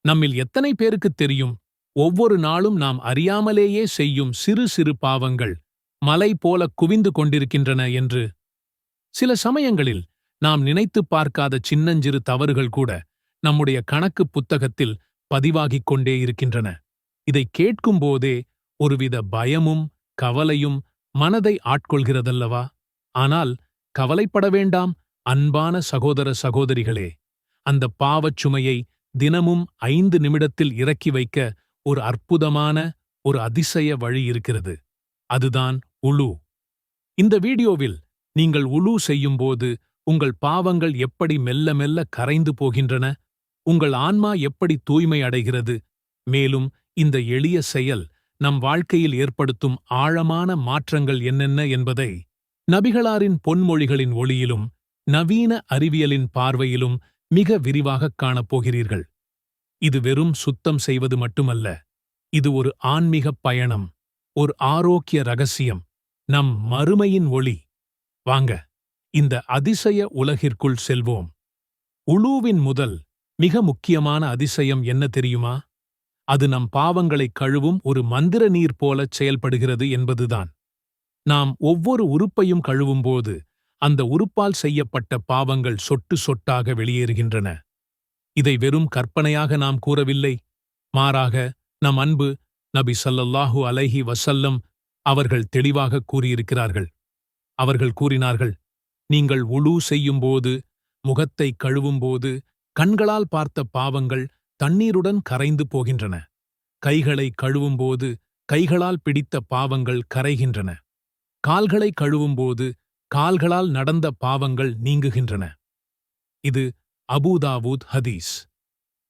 நம்மில் எத்தனை பேருக்குத் தெரியும், ஒவ்வொரு நாளும் நாம் அறியாமலேயே செய்யும் சிறு சிறு பாவங்கள் மலை போல குவிந்து கொண்டிருக்கின்றன என்று? சில சமயங்களில் நாம் நினைத்துப் பார்க்காத சின்னஞ்சிறு தவறுகள் கூட நம்முடைய கணக்குப் புத்தகத்தில் பதிவாகிக் கொண்டே இருக்கின்றன. இதை கேட்கும்போதே ஒருவித பயமும் கவலையும் மனதை ஆட்கொள்கிறதல்லவா? ஆனால் கவலைப்பட வேண்டாம், அன்பான சகோதர சகோதரிகளே. அந்த பாவச் சுமையை தினமும் 5 நிமிடத்தில் இறக்கி வைக்க ஒரு அற்புதமான, ஒரு அதிசய வழி இருக்கிறது. அதுதான் உலு. இந்த வீடியோவில் நீங்கள் உலு செய்யும்போது உங்கள் பாவங்கள் எப்படி மெல்ல மெல்ல கரைந்து போகின்றன, உங்கள் ஆன்மா எப்படி தூய்மை அடைகிறது, மேலும் இந்த எளிய செயல் நம் வாழ்க்கையில் ஏற்படுத்தும் ஆழமான மாற்றங்கள் என்னென்ன என்பதை நபிகளாரின் பொன்மொழிகளின் ஒளியிலும் நவீன அறிவியலின் பார்வையிலும் மிக விரிவாகக் காணப்போகிறீர்கள். இது வெறும் சுத்தம் செய்வது மட்டுமல்ல, இது ஒரு ஆன்மீகப் பயணம், ஒரு ஆரோக்கிய ரகசியம், நம் மறுமையின் ஒளி. வாங்க, இந்த அதிசய உலகிற்குள் செல்வோம். உலூவின் முதல் மிக முக்கியமான அதிசயம் என்ன தெரியுமா? அது நம் பாவங்களைக் கழுவும் ஒரு மந்திர நீர் போலச் செயல்படுகிறது என்பதுதான். நாம் ஒவ்வொரு உறுப்பையும் கழுவும்போது அந்த உறுப்பால் செய்யப்பட்ட பாவங்கள் சொட்டு சொட்டாக வெளியேறுகின்றன. இதை வெறும் கற்பனையாக நாம் கூறவில்லை, மாறாக நம் அன்பு நபி ஸல்லல்லாஹு அலைஹி வஸல்லம் அவர்கள் தெளிவாக கூறியிருக்கிறார்கள். அவர்கள் கூறினார்கள், நீங்கள் உலூ செய்யும்போது, முகத்தை கழுவும்போது கண்களால் பார்த்த பாவங்கள் தண்ணீருடன் கரைந்து போகின்றன. கைகளை கழுவும்போது கைகளால் பிடித்த பாவங்கள் கரைகின்றன. கால்களை கழுவும்போது கால்களால் நடந்த பாவங்கள் நீங்குகின்றன. இது அபூதாவூத் ஹதீஸ்.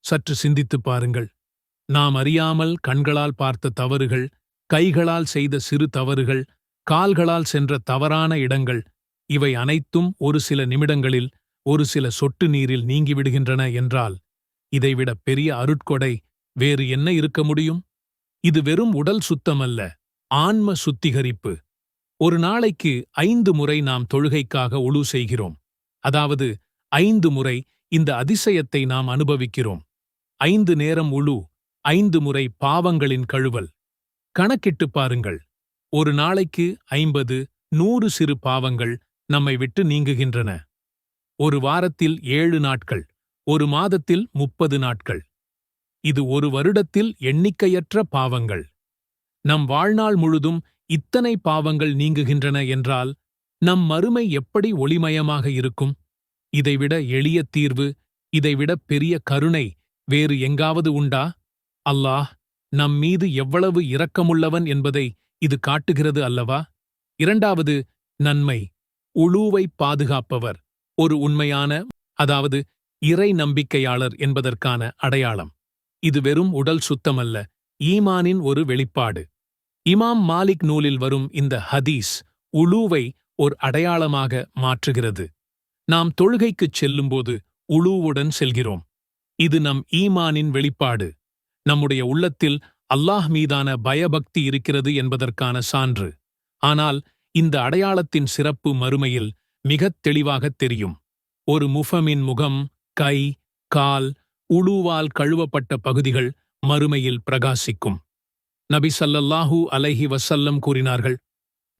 சற்று சிந்தித்துப் பாருங்கள். நாம் அறியாமல் கண்களால் பார்த்த தவறுகள், கைகளால் செய்த சிறு தவறுகள், கால்களால் சென்ற தவறான இடங்கள், இவை அனைத்தும் ஒரு சில நிமிடங்களில் ஒரு சில சொட்டு நீரில் நீங்கிவிடுகின்றன என்றால், இதைவிட பெரிய அருட்கொடை வேறு என்ன இருக்க முடியும்? இது வெறும் உடல் சுத்தமல்ல, ஆன்ம சுத்திகரிப்பு. ஒரு நாளைக்கு 5 முறை நாம் தொழுகைக்காக உலு செய்கிறோம். அதாவது 5 முறை இந்த அதிசயத்தை நாம் அனுபவிக்கிறோம். 5 நேரம் உலு, 5 முறை பாவங்களின் கழுவல். கணக்கிட்டுப் பாருங்கள். ஒரு நாளைக்கு 50, 100 சிறு பாவங்கள் நம்மை விட்டு நீங்குகின்றன. ஒரு வாரத்தில் 7 நாட்கள், ஒரு மாதத்தில் 30 நாட்கள். இது ஒரு வருடத்தில் எண்ணிக்கையற்ற பாவங்கள். நம் வாழ்நாள் முழுதும் இத்தனை பாவங்கள் நீங்குகின்றன என்றால் நம் மறுமை எப்படி ஒளிமயமாக இருக்கும்? இதைவிட எளிய தீர்வு, இதைவிட பெரிய கருணை வேறு எங்காவது உண்டா? அல்லாஹ் நம் மீது எவ்வளவு இரக்கமுள்ளவன் என்பதை இது காட்டுகிறது அல்லவா? இரண்டாவது நன்மை, உலூவைப் பாதுகாப்பவர் ஒரு உண்மையான, அதாவது இறை நம்பிக்கையாளர் என்பதற்கான அடையாளம். இது வெறும் உடல் சுத்தமல்ல, ஈமானின் ஒரு வெளிப்பாடு. இமாம் மாலிக் நூலில் வரும் இந்த ஹதீஸ் உலூவை ஒரு அடையாளமாக மாற்றுகிறது. நாம் தொழுகைக்குச் செல்லும்போது உலூவுடன் செல்கிறோம். இது நம் ஈமானின் வெளிப்பாடு. நம்முடைய உள்ளத்தில் அல்லாஹ் மீதான பயபக்தி இருக்கிறது என்பதற்கான சான்று. ஆனால் இந்த அடையாளத்தின் சிறப்பு மறுமையில் மிகத் தெளிவாகத் தெரியும். ஒரு முஃபமின் முகம், கை, கால், உலூவால் கழுவப்பட்ட பகுதிகள் மறுமையில் பிரகாசிக்கும். நபி ஸல்லல்லாஹு அலைஹி வஸல்லம் கூறினார்கள்,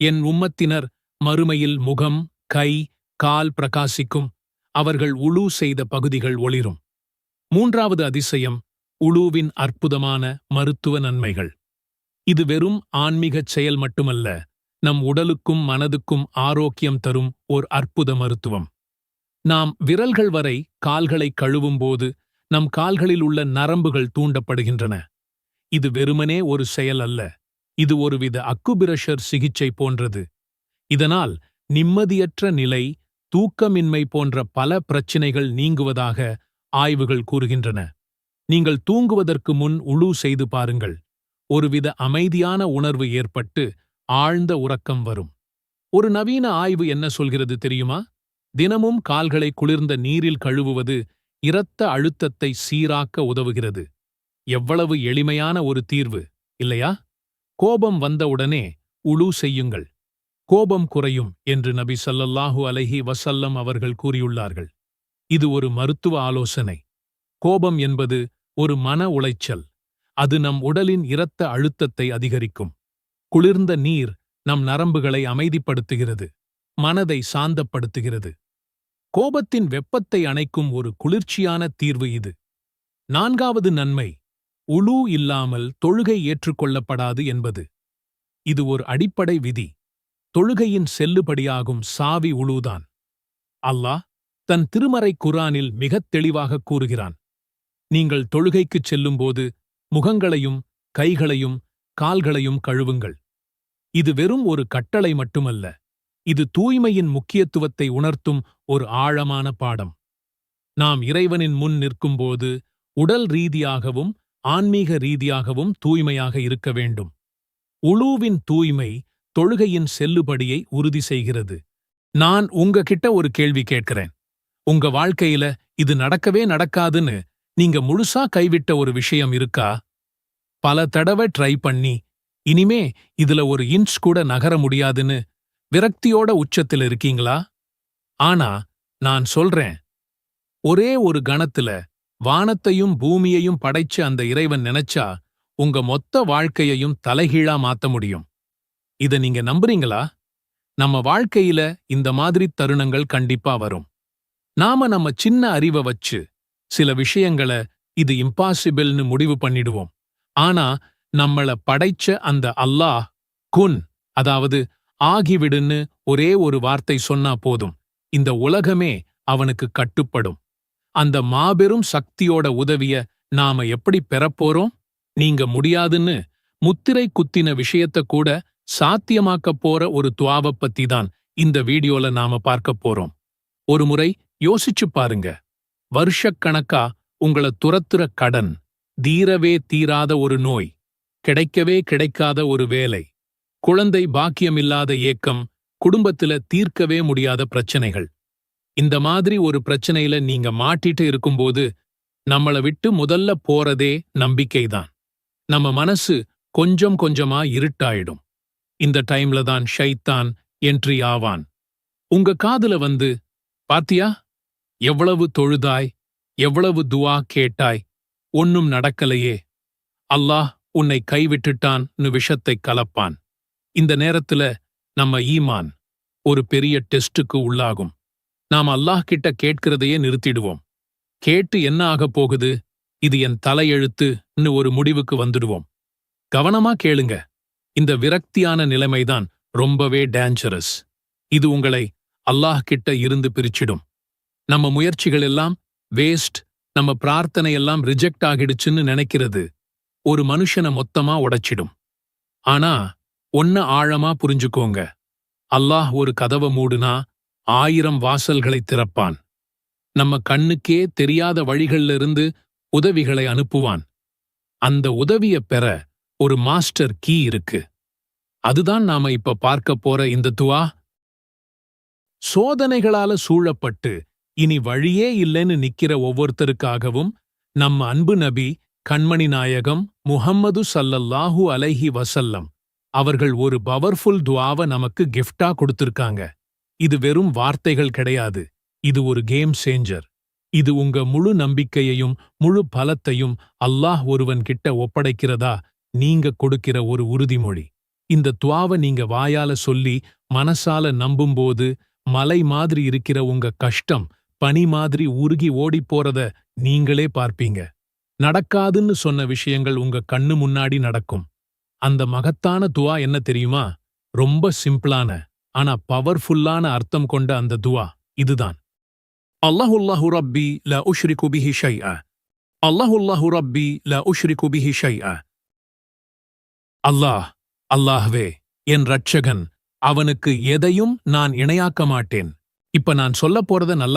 என் உம்மத்தினர் மறுமையில் முகம், கை, கால் பிரகாசிக்கும். அவர்கள் உலூ செய்த பகுதிகள் ஒளிரும். மூன்றாவது அதிசயம், உலூவின் அற்புதமான மருத்துவ நன்மைகள். இது வெறும் ஆன்மீகச் செயல் மட்டுமல்ல, நம் உடலுக்கும் மனதுக்கும் ஆரோக்கியம் தரும் ஓர் அற்புத மருத்துவம். நாம் விரல்கள் வரை கால்களை கழுவும்போது நம் கால்களில் உள்ள நரம்புகள் தூண்டப்படுகின்றன. இது வெறுமனே ஒரு செயல் அல்ல, இது ஒருவித அக்குபிரஷர் சிகிச்சை போன்றது. இதனால் நிம்மதியற்ற நிலை, தூக்கமின்மை போன்ற பல பிரச்சினைகள் நீங்குவதாக ஆய்வுகள் கூறுகின்றன. நீங்கள் தூங்குவதற்கு முன் உலு செய்து பாருங்கள். ஒருவித அமைதியான உணர்வு ஏற்பட்டு ஆழ்ந்த உறக்கம் வரும். ஒரு நவீன ஆய்வு என்ன சொல்கிறது தெரியுமா? தினமும் கால்களை குளிர்ந்த நீரில் கழுவுவது இரத்த அழுத்தத்தை சீராக்க உதவுகிறது. எவ்வளவு எளிமையான ஒரு தீர்வு, இல்லையா? கோபம் வந்தவுடனே உலு செய்யுங்கள். கோபம் குறையும் என்று நபி ஸல்லல்லாஹு அலைஹி வஸல்லம் அவர்கள் கூறியுள்ளார்கள். இது ஒரு மருத்துவ ஆலோசனை. கோபம் என்பது ஒரு மன உளைச்சல். அது நம் உடலின் இரத்த அழுத்தத்தை அதிகரிக்கும். குளிர்ந்த நீர் நம் நரம்புகளை அமைதிப்படுத்துகிறது, மனதை சாந்தப்படுத்துகிறது. கோபத்தின் வெப்பத்தை அணைக்கும் ஒரு குளிர்ச்சியான தீர்வு இது. 4வது நன்மை, உலு இல்லாமல் தொழுகை ஏற்றுக்கொள்ளப்படாது என்பது. இது ஒரு அடிப்படை விதி. தொழுகையின் செல்லுபடியாகும் சாவி உலுதான். அல்லாஹ் தன் திருமறை குர்ஆனில் மிகத் தெளிவாக கூறுகிறான். நீங்கள் தொழுகைக்குச் செல்லும்போது முகங்களையும் கைகளையும் கால்களையும் கழுவுங்கள். இது வெறும் ஒரு கட்டளை மட்டுமல்ல, இது தூய்மையின் முக்கியத்துவத்தை உணர்த்தும் ஒரு ஆழமான பாடம். நாம் இறைவனின் முன் நிற்கும்போது உடல் ரீதியாகவும் ஆன்மீக ரீதியாகவும் தூய்மையாக இருக்க வேண்டும். உலூவின் தூய்மை தொழுகையின் செல்லுபடியை உறுதி செய்கிறது. நான் உங்ககிட்ட ஒரு கேள்வி கேட்கிறேன். உங்க வாழ்க்கையில இது நடக்கவே நடக்காதுன்னு நீங்க முழுசா கைவிட்ட ஒரு விஷயம் இருக்கா? பல தடவை ட்ரை பண்ணி இனிமே இதுல ஒரு இன்ச் கூட நகர முடியாதுன்னு விரக்தியோட உச்சத்தில் இருக்கீங்களா? ஆனா நான் சொல்றேன், ஒரே ஒரு கணத்துல வானத்தையும் பூமியையும் படைச்ச அந்த இறைவன் நினைச்சா உங்க மொத்த வாழ்க்கையையும் தலைகீழா மாத்த முடியும். இத நீங்க நம்புறீங்களா? நம்ம வாழ்க்கையில இந்த மாதிரி தருணங்கள் கண்டிப்பா வரும். நாம நம்ம சின்ன அறிவை வச்சு சில விஷயங்களை இது இம்பாசிபிள்னு முடிவு பண்ணிடுவோம். ஆனா நம்மள படைச்ச அந்த அல்லாஹ் குன், அதாவது ஆகிவிடுன்னு ஒரே ஒரு வார்த்தை சொன்னா போதும், இந்த உலகமே அவனுக்கு கட்டுப்படும். அந்த மாபெரும் சக்தியோட உதவிய நாம எப்படி பெறப்போறோம்? நீங்க முடியாதுன்னு முத்திரை குத்தின விஷயத்த கூட சாத்தியமாக்கப் போற ஒரு துவாவ பத்தி தான் இந்த வீடியோல நாம பார்க்க போறோம். ஒருமுறை யோசிச்சு பாருங்க. வருஷக்கணக்கா உங்கள துரத்துற கடன், தீரவே தீராத ஒரு நோய், கிடைக்கவே கிடைக்காத ஒரு வேலை, குழந்தை பாக்கியமில்லாத ஏக்கம், குடும்பத்துல தீர்க்கவே முடியாத பிரச்சனைகள். இந்த மாதிரி ஒரு பிரச்சனையில நீங்க மாட்டிட்டு இருக்கும்போது நம்மள விட்டு முதல்ல போறதே நம்பிக்கைதான். நம்ம மனசு கொஞ்சம் கொஞ்சமா இருட்டாயிடும். இந்த டைம்ல தான் ஷைத்தான் என்ட்ரி ஆவான். உங்க காதுல வந்து, பாத்தியா, எவ்வளவு தொழுதாய், எவ்வளவு துவா கேட்டாய், ஒன்னும் நடக்கலையே, அல்லாஹ் உன்னை கைவிட்டுட்டான்னு விஷத்தை கலப்பான். இந்த நேரத்துல நம்ம ஈமான் ஒரு பெரிய டெஸ்டுக்கு உள்ளாகும். நாம் அல்லாஹ் கிட்ட கேட்கிறதையே நிறுத்திடுவோம். கேட்டு என்ன ஆகப் போகுது, இது என் தலையெழுத்துன்னு ஒரு முடிவுக்கு வந்துடுவோம். கவனமா கேளுங்க. இந்த விரக்தியான நிலைமைதான் ரொம்பவே டேஞ்சரஸ். இது உங்களை அல்லாஹ் கிட்ட இருந்து பிரிச்சிடும். நம்ம முயற்சிகள் எல்லாம் வேஸ்ட், நம்ம பிரார்த்தனை எல்லாம் ரிஜெக்ட் ஆகிடுச்சுன்னு நினைக்கிறது ஒரு மனுஷனை மொத்தமா உடைச்சிடும். ஆனா ஒன்ன ஆழமா புரிஞ்சுக்கோங்க. அல்லாஹ் ஒரு கதவை மூடுனா 1000 வாசல்களை திறப்பான். நம்ம கண்ணுக்கே தெரியாத வழிகள்ல இருந்து உதவிகளை அனுப்புவான். அந்த உதவிய பெற ஒரு மாஸ்டர் கீ இருக்கு. அதுதான் நாம இப்ப பார்க்க போற இந்த துவா. சோதனைகளால சூழப்பட்டு இனி வழியே இல்லைன்னு நிக்கிற ஒவ்வொருத்தருக்காகவும் நம்ம அன்பு நபி கண்மணி நாயகம் முஹம்மது ஸல்லல்லாஹு அலைஹி வஸல்லம் அவர்கள் ஒரு பவர்ஃபுல் துவாவை நமக்கு கிஃப்டா கொடுத்திருக்காங்க. இது வெறும் வார்த்தைகள் கிடையாது, இது ஒரு கேம் சேஞ்சர். இது உங்க முழு நம்பிக்கையையும் முழு பலத்தையும் அல்லாஹ் ஒருவன் கிட்ட ஒப்படைக்கிறதா நீங்க கொடுக்கிற ஒரு உறுதிமொழி. இந்த துவாவை நீங்க வாயால சொல்லி மனசால நம்பும்போது மலை மாதிரி இருக்கிற உங்க கஷ்டம் பனி மாதிரி உருகி ஓடிப்போறத நீங்களே பார்ப்பீங்க. நடக்காதுன்னு சொன்ன விஷயங்கள் உங்க கண்ணு முன்னாடி நடக்கும். அந்த மகத்தான துவா என்ன தெரியுமா? ரொம்ப சிம்பிளான ஆனா பவர்ஃபுல்லான அர்த்தம் கொண்ட அந்த துவா இதுதான். அல்லாஹுல்லாஹு ரப்பி லா உஷ்ரிகு பிஹி ஷைஅ. அல்லாஹுல்லாஹு ரப்பி லா உஷ்ரிகு பிஹி ஷைஅ. அல்லாஹ், அல்லாஹ்வே என் ரட்சகன், அவனுக்கு எதையும் நான் இணையாக்க மாட்டேன். இப்ப நான் சொல்லப் போறத நல்லா